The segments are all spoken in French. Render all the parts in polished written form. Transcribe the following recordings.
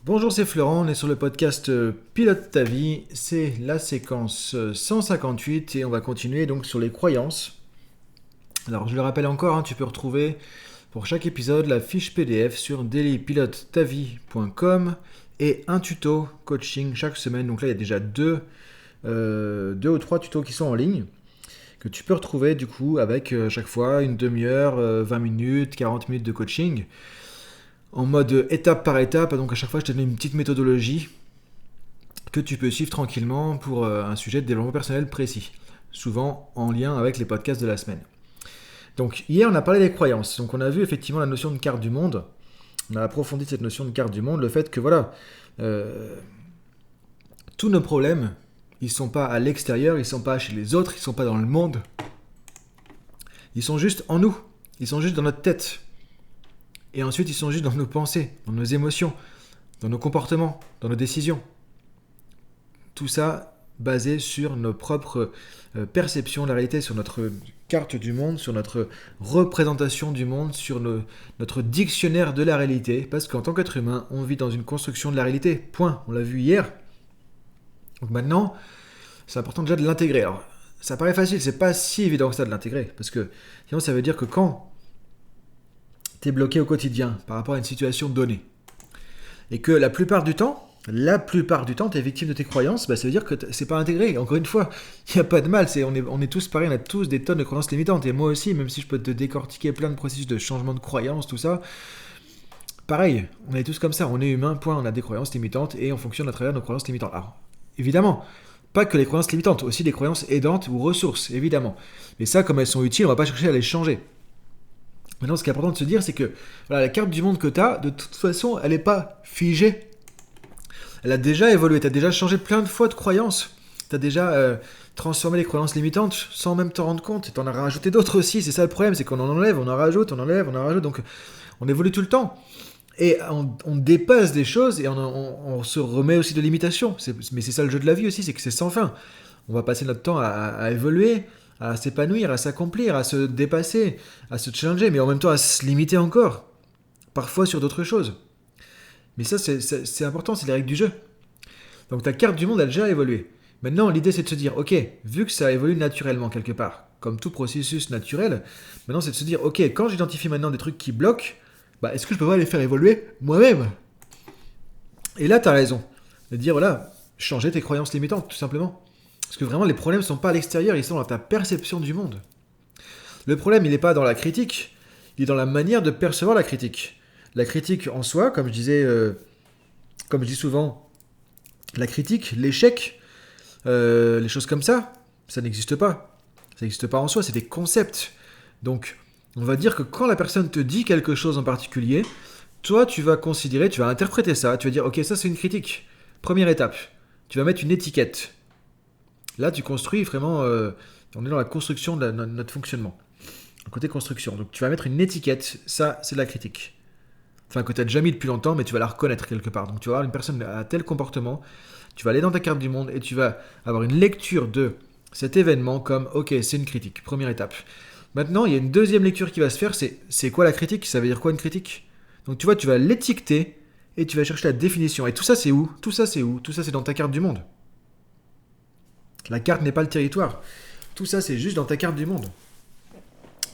Bonjour, c'est Florent, on est sur le podcast Pilote ta vie, c'est la séquence 158 et on va continuer donc sur les croyances. Alors je le rappelle encore, tu peux retrouver pour chaque épisode la fiche PDF sur dailypilotetavie.com et un tuto coaching chaque semaine. Donc là il y a déjà deux ou trois tutos qui sont en ligne que tu peux retrouver du coup avec chaque fois une demi-heure, 20 minutes, 40 minutes de coaching. En mode étape par étape, donc à chaque fois je te donne une petite méthodologie que tu peux suivre tranquillement pour un sujet de développement personnel précis, souvent en lien avec les podcasts de la semaine. Donc hier on a parlé des croyances, donc on a vu effectivement la notion de carte du monde, on a approfondi cette notion de carte du monde, le fait que voilà, tous nos problèmes, ils sont pas à l'extérieur, ils sont pas chez les autres, ils sont pas dans le monde, ils sont juste en nous, ils sont juste dans notre tête. Et ensuite, ils sont juste dans nos pensées, dans nos émotions, dans nos comportements, dans nos décisions. Tout ça basé sur nos propres perceptions de la réalité, sur notre carte du monde, sur notre représentation du monde, sur notre dictionnaire de la réalité. Parce qu'en tant qu'être humain, on vit dans une construction de la réalité. Point. On l'a vu hier. Donc maintenant, c'est important déjà de l'intégrer. Alors, ça paraît facile, c'est pas si évident que ça de l'intégrer. Parce que sinon, ça veut dire que quand t'es bloqué au quotidien par rapport à une situation donnée. Et que la plupart du temps, t'es victime de tes croyances, ça veut dire que c'est pas intégré. Encore une fois, il n'y a pas de mal, on est tous pareils, on a tous des tonnes de croyances limitantes. Et moi aussi, même si je peux te décortiquer plein de processus de changement de croyances, tout ça, pareil, on est tous comme ça, on est humain, point, on a des croyances limitantes et on fonctionne à travers nos croyances limitantes. Alors, évidemment, pas que les croyances limitantes, aussi des croyances aidantes ou ressources, évidemment. Mais ça, comme elles sont utiles, on va pas chercher à les changer. Maintenant, ce qui est important de se dire, c'est que voilà, la carte du monde que tu as, de toute façon, elle n'est pas figée. Elle a déjà évolué, tu as déjà changé plein de fois de croyances. Tu as déjà transformé les croyances limitantes sans même t'en rendre compte. Tu en as rajouté d'autres aussi, c'est ça le problème, c'est qu'on en enlève, on en rajoute, on enlève, on en rajoute. Donc on évolue tout le temps. Et on dépasse des choses et on se remet aussi de limitations. Mais c'est ça le jeu de la vie aussi, c'est que c'est sans fin. On va passer notre temps à évoluer, à s'épanouir, à s'accomplir, à se dépasser, à se challenger, mais en même temps à se limiter encore, parfois sur d'autres choses. Mais ça, c'est important, c'est les règles du jeu. Donc ta carte du monde a déjà évolué. Maintenant, l'idée c'est de se dire, ok, vu que ça évolue naturellement quelque part, comme tout processus naturel, maintenant c'est de se dire, ok, quand j'identifie maintenant des trucs qui bloquent, est-ce que je peux pas les faire évoluer moi-même ? Et là, tu as raison de dire, voilà, changer tes croyances limitantes, tout simplement. Parce que vraiment, les problèmes ne sont pas à l'extérieur, ils sont dans ta perception du monde. Le problème, il n'est pas dans la critique, il est dans la manière de percevoir la critique. La critique en soi, comme je dis souvent, la critique, l'échec, les choses comme ça n'existe pas. Ça n'existe pas en soi, c'est des concepts. Donc, on va dire que quand la personne te dit quelque chose en particulier, toi, tu vas interpréter ça, tu vas dire, ok, ça c'est une critique. Première étape, tu vas mettre une étiquette. Là, tu construis vraiment... on est dans la construction de notre fonctionnement. Le côté construction. Donc, tu vas mettre une étiquette. Ça, c'est de la critique. Enfin, que tu as déjà mis depuis longtemps, mais tu vas la reconnaître quelque part. Donc, tu vas avoir une personne à tel comportement. Tu vas aller dans ta carte du monde et tu vas avoir une lecture de cet événement comme, ok, c'est une critique. Première étape. Maintenant, il y a une deuxième lecture qui va se faire. C'est quoi la critique ? Ça veut dire quoi une critique ? Donc, tu vois, tu vas l'étiqueter et tu vas chercher la définition. Et tout ça, c'est où ? Tout ça, c'est dans ta carte du monde. La carte n'est pas le territoire. Tout ça, c'est juste dans ta carte du monde.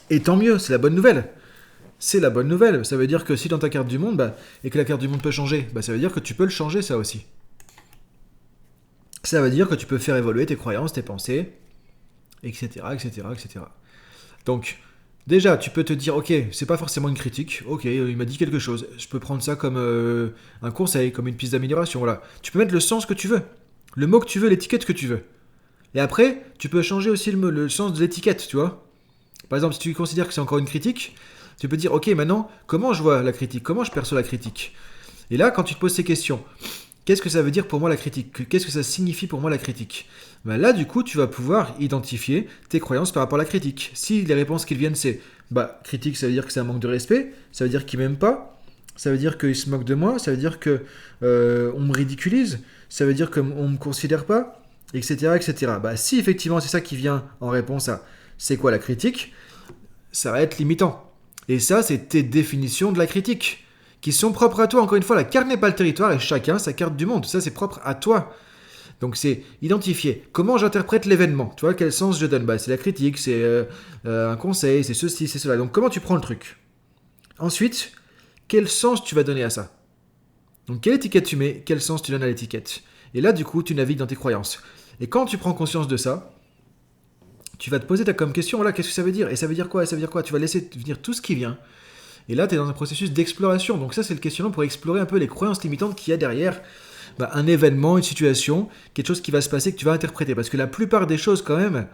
Et tant mieux, c'est la bonne nouvelle. C'est la bonne nouvelle. Ça veut dire que si dans ta carte du monde, et que la carte du monde peut changer, ça veut dire que tu peux le changer, ça aussi. Ça veut dire que tu peux faire évoluer tes croyances, tes pensées, etc., etc., etc. Donc, déjà, tu peux te dire, ok, c'est pas forcément une critique. Ok, il m'a dit quelque chose. Je peux prendre ça comme un conseil, comme une piste d'amélioration. Voilà. Tu peux mettre le sens que tu veux. Le mot que tu veux, l'étiquette que tu veux. Et après, tu peux changer aussi le sens de l'étiquette, tu vois. Par exemple, si tu considères que c'est encore une critique, tu peux dire, ok, maintenant, comment je vois la critique ? Comment je perçois la critique ? Et là, quand tu te poses ces questions, qu'est-ce que ça veut dire pour moi la critique ? Qu'est-ce que ça signifie pour moi la critique ? Là, du coup, tu vas pouvoir identifier tes croyances par rapport à la critique. Si les réponses qui viennent, c'est, critique, ça veut dire que c'est un manque de respect, ça veut dire qu'il m'aime pas, ça veut dire qu'il se moque de moi, ça veut dire que on me ridiculise, ça veut dire qu'on me considère pas, etc., etc. Si effectivement c'est ça qui vient en réponse à c'est quoi la critique, ça va être limitant. Et ça, c'est tes définitions de la critique qui sont propres à toi. Encore une fois, la carte n'est pas le territoire et chacun sa carte du monde. Ça, c'est propre à toi. Donc c'est identifier comment j'interprète l'événement. Tu vois, quel sens je donne. C'est la critique, c'est un conseil, c'est ceci, c'est cela. Donc comment tu prends le truc. Ensuite, quel sens tu vas donner à ça. Donc quelle étiquette tu mets, quel sens tu donnes à l'étiquette. Et là, du coup, tu navigues dans tes croyances. Et quand tu prends conscience de ça, tu vas te poser comme question, voilà, qu'est-ce que ça veut dire ? Et ça veut dire quoi ? Et ça veut dire quoi ? Tu vas laisser venir tout ce qui vient. Et là, tu es dans un processus d'exploration. Donc ça, c'est le questionnement pour explorer un peu les croyances limitantes qu'il y a derrière un événement, une situation, quelque chose qui va se passer que tu vas interpréter. Parce que la plupart des choses, quand même,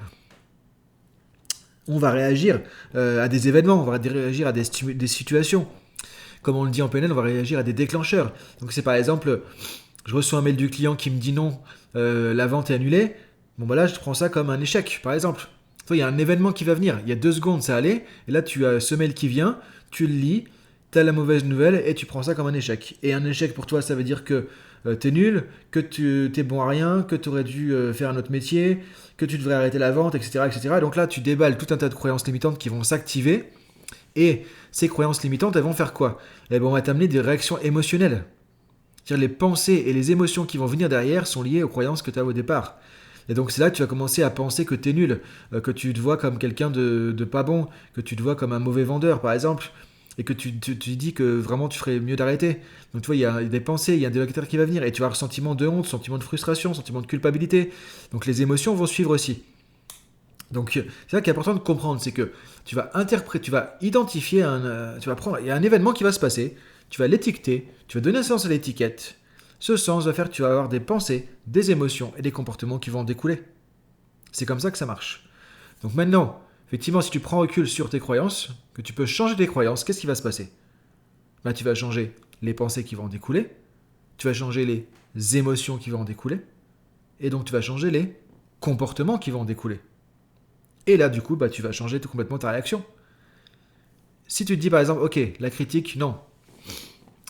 on va réagir à des événements, on va réagir à des situations. Comme on le dit en PNL, on va réagir à des déclencheurs. Donc c'est par exemple, je reçois un mail du client qui me dit non, la vente est annulée. Bon là, je prends ça comme un échec, par exemple. Il y a un événement qui va venir, il y a 2 secondes, ça allait, et là tu as ce mail qui vient, tu le lis, tu as la mauvaise nouvelle, et tu prends ça comme un échec. Et un échec pour toi, ça veut dire que t'es nul, que t'es bon à rien, que tu aurais dû faire un autre métier, que tu devrais arrêter la vente, etc., etc. Donc là, tu déballes tout un tas de croyances limitantes qui vont s'activer, et ces croyances limitantes, elles vont faire quoi ? Elles vont t'amener des réactions émotionnelles. C'est-à-dire les pensées et les émotions qui vont venir derrière sont liées aux croyances que tu as au départ. Et donc c'est là que tu vas commencer à penser que tu es nul, que tu te vois comme quelqu'un de pas bon, que tu te vois comme un mauvais vendeur par exemple, et que tu dis que vraiment tu ferais mieux d'arrêter. Donc tu vois, il y a des pensées, il y a un délocuteur qui va venir, et tu vas avoir un sentiment de honte, sentiment de frustration, sentiment de culpabilité. Donc les émotions vont suivre aussi. Donc c'est ça qui est important de comprendre, c'est que tu vas interpréter, tu vas identifier, tu vas prendre, il y a un événement qui va se passer, tu vas l'étiqueter, tu vas donner un sens à l'étiquette. Ce sens va faire que tu vas avoir des pensées, des émotions et des comportements qui vont en découler. C'est comme ça que ça marche. Donc maintenant, effectivement, si tu prends recul sur tes croyances, que tu peux changer tes croyances, qu'est-ce qui va se passer ? Tu vas changer les pensées qui vont en découler, tu vas changer les émotions qui vont en découler, et donc tu vas changer les comportements qui vont en découler. Et là, du coup, tu vas changer complètement ta réaction. Si tu te dis par exemple, ok, la critique, non,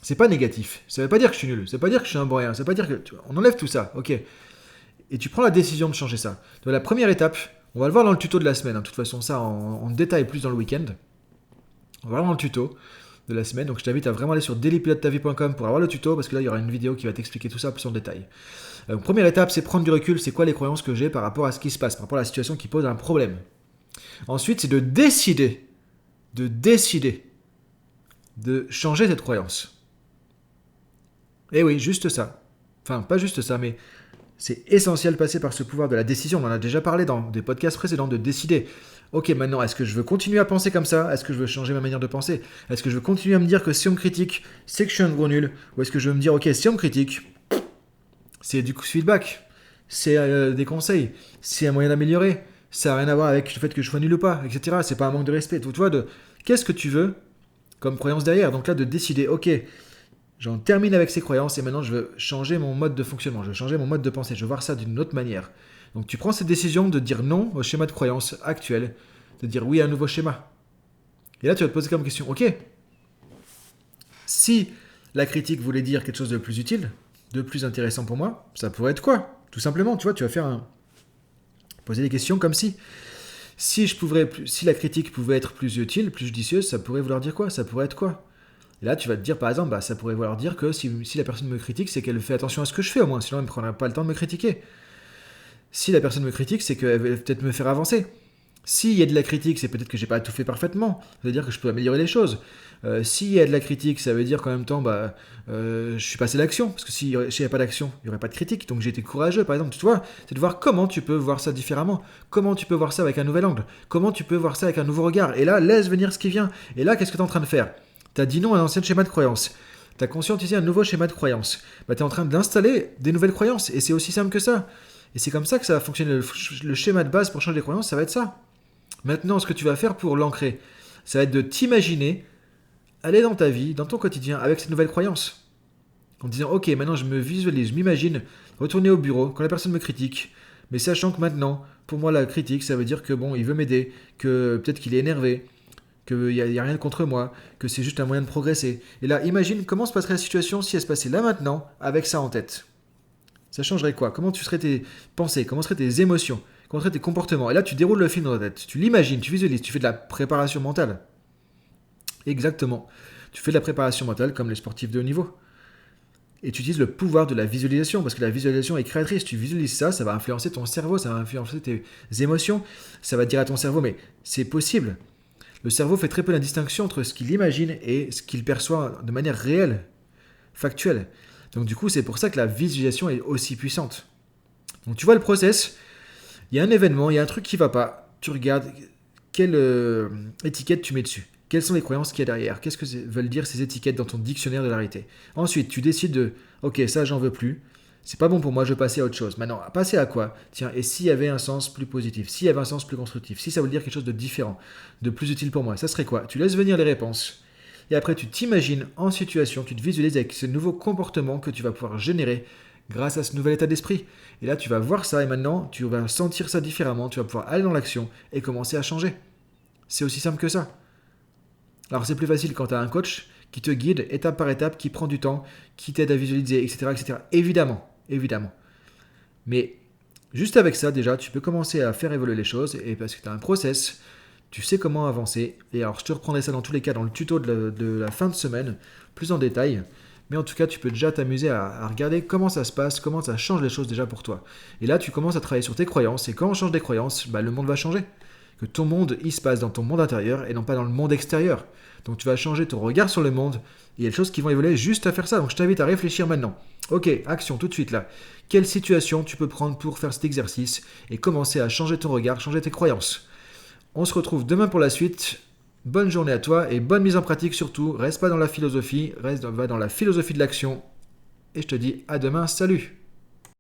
c'est pas négatif. Ça veut pas dire que je suis nul, ça veut pas dire que je suis un bon rien, ça veut pas dire que... On enlève tout ça, ok. Et tu prends la décision de changer ça. Donc la première étape, on va le voir dans le tuto de la semaine. De toute façon, ça en détail plus dans le week-end. On va voir dans le tuto de la semaine. Donc je t'invite à vraiment aller sur dailypilotetavie.com pour avoir le tuto, parce que là, il y aura une vidéo qui va t'expliquer tout ça plus en détail. Première étape, c'est prendre du recul. C'est quoi les croyances que j'ai par rapport à ce qui se passe, par rapport à la situation qui pose un problème. Ensuite, c'est de décider de changer cette croyance. Et oui, juste ça. Enfin, pas juste ça, mais c'est essentiel de passer par ce pouvoir de la décision. On en a déjà parlé dans des podcasts précédents, de décider. Ok, maintenant, est-ce que je veux continuer à penser comme ça ? Est-ce que je veux changer ma manière de penser ? Est-ce que je veux continuer à me dire que si on me critique, c'est que je suis un gros nul ? Ou est-ce que je veux me dire, ok, si on me critique, c'est du feedback, c'est des conseils, c'est un moyen d'améliorer, ça n'a rien à voir avec le fait que je sois nul ou pas, etc. C'est pas un manque de respect. Tu vois, qu'est-ce que tu veux comme croyance derrière ? Donc là, de décider, ok, j'en termine avec ces croyances et maintenant je veux changer mon mode de fonctionnement, je veux changer mon mode de pensée, je veux voir ça d'une autre manière. Donc tu prends cette décision de dire non au schéma de croyance actuel, de dire oui à un nouveau schéma. Et là tu vas te poser comme question, ok, si la critique voulait dire quelque chose de plus utile, de plus intéressant pour moi, ça pourrait être quoi ? Tout simplement, tu vois, tu vas poser des questions comme si la critique pouvait être plus utile, plus judicieuse, ça pourrait vouloir dire quoi ? Ça pourrait être quoi ? Et là, tu vas te dire, par exemple, ça pourrait vouloir dire que si la personne me critique, c'est qu'elle fait attention à ce que je fais au moins, sinon elle ne prendra pas le temps de me critiquer. Si la personne me critique, c'est qu'elle veut peut-être me faire avancer. S'il y a de la critique, c'est peut-être que j'ai pas tout fait parfaitement. Ça veut dire que je peux améliorer les choses. S'il y a de la critique, ça veut dire qu'en même temps, je suis passé à l'action. Parce que s'il n'y avait pas d'action, il n'y aurait pas de critique. Donc j'ai été courageux, par exemple. Tu vois, c'est de voir comment tu peux voir ça différemment. Comment tu peux voir ça avec un nouvel angle. Comment tu peux voir ça avec un nouveau regard. Et là, laisse venir ce qui vient. Et là, qu'est-ce que tu es en train de faire ? Tu as dit non à un ancien schéma de croyance. Tu as conscientisé un nouveau schéma de croyance. Tu es en train d'installer des nouvelles croyances. Et c'est aussi simple que ça. Et c'est comme ça que ça va fonctionner. Le schéma de base pour changer les croyances, ça va être ça. Maintenant, ce que tu vas faire pour l'ancrer, ça va être de t'imaginer aller dans ta vie, dans ton quotidien, avec cette nouvelle croyance. En disant, ok, maintenant je me visualise, je m'imagine retourner au bureau quand la personne me critique, mais sachant que maintenant, pour moi, la critique, ça veut dire que bon, il veut m'aider, que peut-être qu'il est énervé, qu'il n'y a rien contre moi, que c'est juste un moyen de progresser. Et là, imagine comment se passerait la situation si elle se passait là maintenant, avec ça en tête. Ça changerait quoi ? Comment tu serais tes pensées ? Comment seraient tes émotions ? Comment seraient tes comportements ? Et là, tu déroules le film dans ta tête. Tu l'imagines, tu visualises, tu fais de la préparation mentale. Exactement. Tu fais de la préparation mentale comme les sportifs de haut niveau. Et tu utilises le pouvoir de la visualisation, parce que la visualisation est créatrice. Tu visualises ça, ça va influencer ton cerveau, ça va influencer tes émotions, ça va dire à ton cerveau, mais c'est possible. Le cerveau fait très peu la distinction entre ce qu'il imagine et ce qu'il perçoit de manière réelle, factuelle. Donc du coup, c'est pour ça que la visualisation est aussi puissante. Donc tu vois le process, il y a un événement, il y a un truc qui va pas, tu regardes quelle étiquette tu mets dessus. Quelles sont les croyances qu'il y a derrière? Qu'est-ce que veulent dire ces étiquettes dans ton dictionnaire de la réalité? Ensuite, tu décides de ok, ça j'en veux plus. C'est pas bon pour moi, je vais passer à autre chose. Maintenant, passer à quoi? Tiens, et s'il y avait un sens plus positif? S'il y avait un sens plus constructif? Si ça veut dire quelque chose de différent, de plus utile pour moi, ça serait quoi? Tu laisses venir les réponses. Et après, tu t'imagines en situation, tu te visualises avec ce nouveau comportement que tu vas pouvoir générer grâce à ce nouvel état d'esprit. Et là, tu vas voir ça et maintenant, tu vas sentir ça différemment, tu vas pouvoir aller dans l'action et commencer à changer. C'est aussi simple que ça. Alors c'est plus facile quand tu as un coach qui te guide étape par étape, qui prend du temps, qui t'aide à visualiser, etc. etc. Évidemment. Mais juste avec ça, déjà, tu peux commencer à faire évoluer les choses et parce que tu as un process, tu sais comment avancer. Et alors je te reprendrai ça dans tous les cas dans le tuto de la fin de semaine, plus en détail. Mais en tout cas, tu peux déjà t'amuser à regarder comment ça se passe, comment ça change les choses déjà pour toi. Et là, tu commences à travailler sur tes croyances. Et quand on change des croyances, le monde va changer. Que ton monde, il se passe dans ton monde intérieur et non pas dans le monde extérieur. Donc tu vas changer ton regard sur le monde. Et il y a des choses qui vont évoluer juste à faire ça. Donc je t'invite à réfléchir maintenant. Ok, action tout de suite là. Quelle situation tu peux prendre pour faire cet exercice et commencer à changer ton regard, changer tes croyances? On se retrouve demain pour la suite. Bonne journée à toi et bonne mise en pratique surtout. Reste pas dans la philosophie, va dans la philosophie de l'action. Et je te dis à demain, salut!